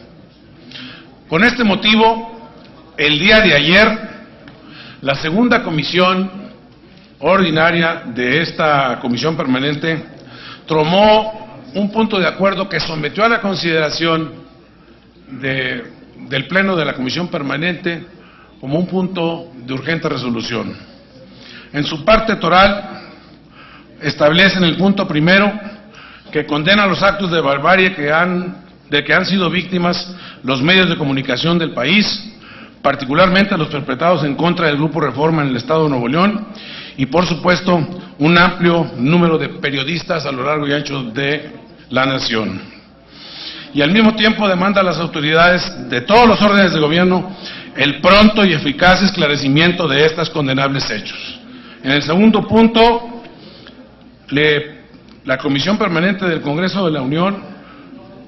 Con este motivo, el día de ayer, la segunda comisión ordinaria de esta comisión permanente tomó un punto de acuerdo que sometió a la consideración del Pleno de la Comisión Permanente como un punto de urgente resolución. En su parte toral, establece en el punto primero que condena los actos de barbarie de que han sido víctimas los medios de comunicación del país, particularmente los perpetrados en contra del Grupo Reforma en el Estado de Nuevo León, y por supuesto un amplio número de periodistas a lo largo y ancho de la nación. Y al mismo tiempo demanda a las autoridades de todos los órdenes de gobierno el pronto y eficaz esclarecimiento de estos condenables hechos. En el segundo punto, la Comisión Permanente del Congreso de la Unión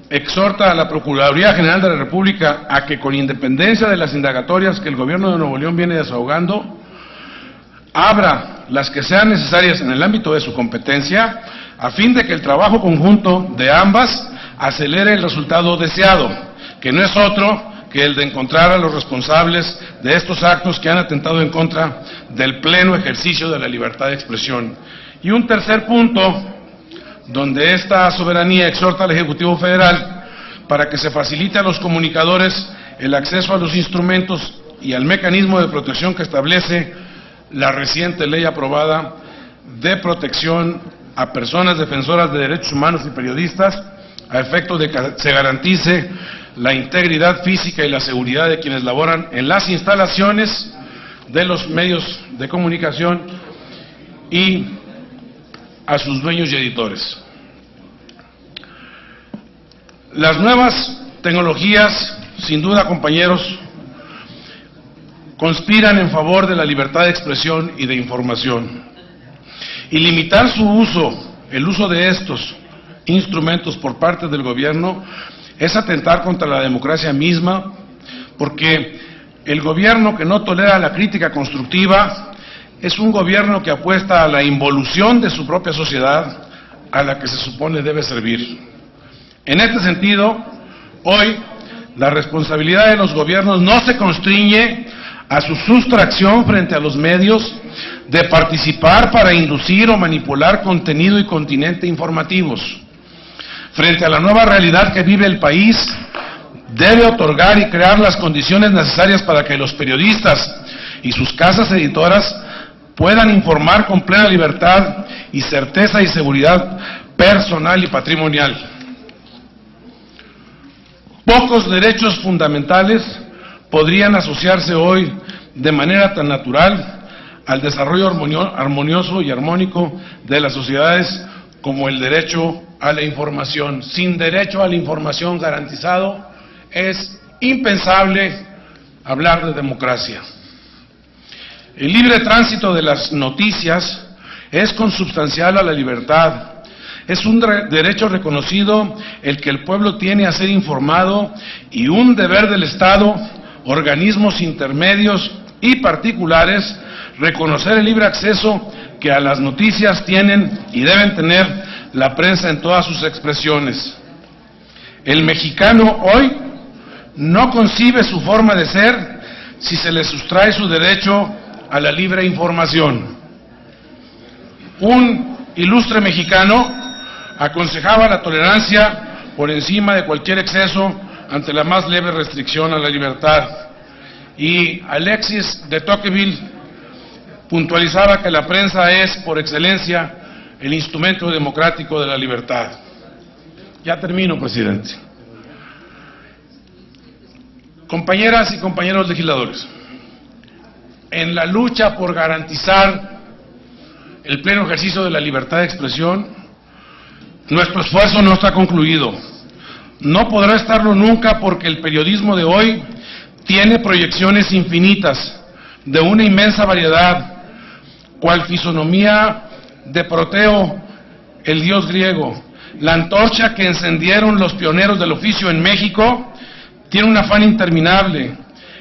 exhorta a la Procuraduría General de la República a que, con independencia de las indagatorias que el gobierno de Nuevo León viene desahogando, abra las que sean necesarias en el ámbito de su competencia, a fin de que el trabajo conjunto de ambas acelere el resultado deseado, que no es otro que el de encontrar a los responsables de estos actos que han atentado en contra del pleno ejercicio de la libertad de expresión. Y un tercer punto, donde esta soberanía exhorta al Ejecutivo Federal para que se facilite a los comunicadores el acceso a los instrumentos y al mecanismo de protección que establece la reciente ley aprobada de protección a personas defensoras de derechos humanos y periodistas, a efecto de que se garantice la integridad física y la seguridad de quienes laboran en las instalaciones de los medios de comunicación y a sus dueños y editores. Las nuevas tecnologías, sin duda, compañeros, conspiran en favor de la libertad de expresión y de información. Y limitar su uso, el uso de estos instrumentos por parte del gobierno, es atentar contra la democracia misma, porque el gobierno que no tolera la crítica constructiva es un gobierno que apuesta a la involución de su propia sociedad, a la que se supone debe servir. En este sentido, hoy, la responsabilidad de los gobiernos no se constriñe a su sustracción frente a los medios de participar para inducir o manipular contenido y continente informativos. Frente a la nueva realidad que vive el país, debe otorgar y crear las condiciones necesarias para que los periodistas y sus casas editoras puedan informar con plena libertad y certeza y seguridad personal y patrimonial. Pocos derechos fundamentales podrían asociarse hoy de manera tan natural al desarrollo armonioso y armónico de las sociedades como el derecho a la información. Sin derecho a la información garantizado es impensable hablar de democracia. El libre tránsito de las noticias es consubstancial a la libertad. Es un derecho reconocido el que el pueblo tiene a ser informado y un deber del Estado, organismos intermedios y particulares, reconocer el libre acceso que a las noticias tienen y deben tener la prensa en todas sus expresiones. El mexicano hoy no concibe su forma de ser si se le sustrae su derecho a la libre información. Un ilustre mexicano aconsejaba la tolerancia por encima de cualquier exceso ante la más leve restricción a la libertad. Y Alexis de Tocqueville puntualizaba que la prensa es, por excelencia, el instrumento democrático de la libertad. Ya termino, presidente. Compañeras y compañeros legisladores, en la lucha por garantizar el pleno ejercicio de la libertad de expresión, nuestro esfuerzo no está concluido. No podrá estarlo nunca porque el periodismo de hoy tiene proyecciones infinitas de una inmensa variedad, cual fisonomía de Proteo, el dios griego. La antorcha que encendieron los pioneros del oficio en México tiene un afán interminable,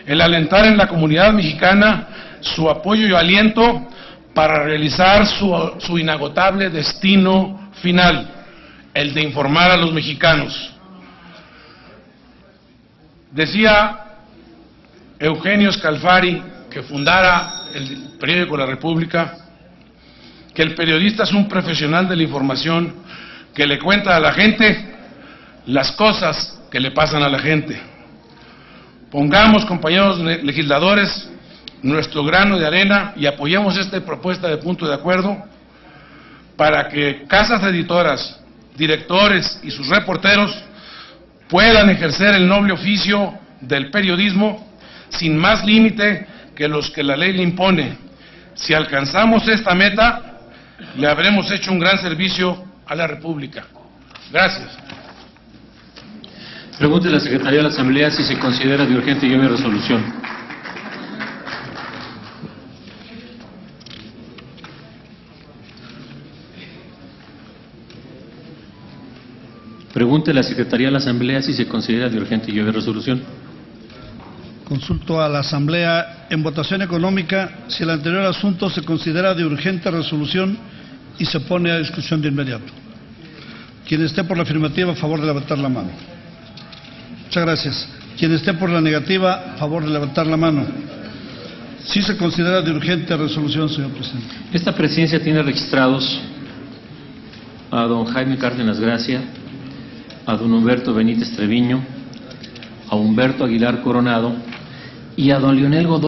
el alentar en la comunidad mexicana su apoyo y aliento para realizar su inagotable destino final, el de informar a los mexicanos. Decía Eugenio Scalfari, que fundara el periódico La República, que el periodista es un profesional de la información que le cuenta a la gente las cosas que le pasan a la gente. Pongamos, compañeros legisladores, nuestro grano de arena y apoyemos esta propuesta de punto de acuerdo para que casas editoras, directores y sus reporteros puedan ejercer el noble oficio del periodismo sin más límite que los que la ley le impone. Si alcanzamos esta meta, le habremos hecho un gran servicio a la República. Gracias. Pregunte a la Secretaría de la Asamblea si se considera de urgente y obvia resolución. Pregunte a la Secretaría de la Asamblea si se considera de urgente y obvia resolución. Consulto a la Asamblea en votación económica si el anterior asunto se considera de urgente resolución y se pone a discusión de inmediato. Quien esté por la afirmativa, a favor de levantar la mano. Muchas gracias. Quien esté por la negativa, a favor de levantar la mano. Sí se considera de urgente resolución, señor presidente. Esta presidencia tiene registrados a don Jaime Cárdenas Gracia, a don Humberto Benítez Treviño, a Humberto Aguilar Coronado y a don Leonel Godoy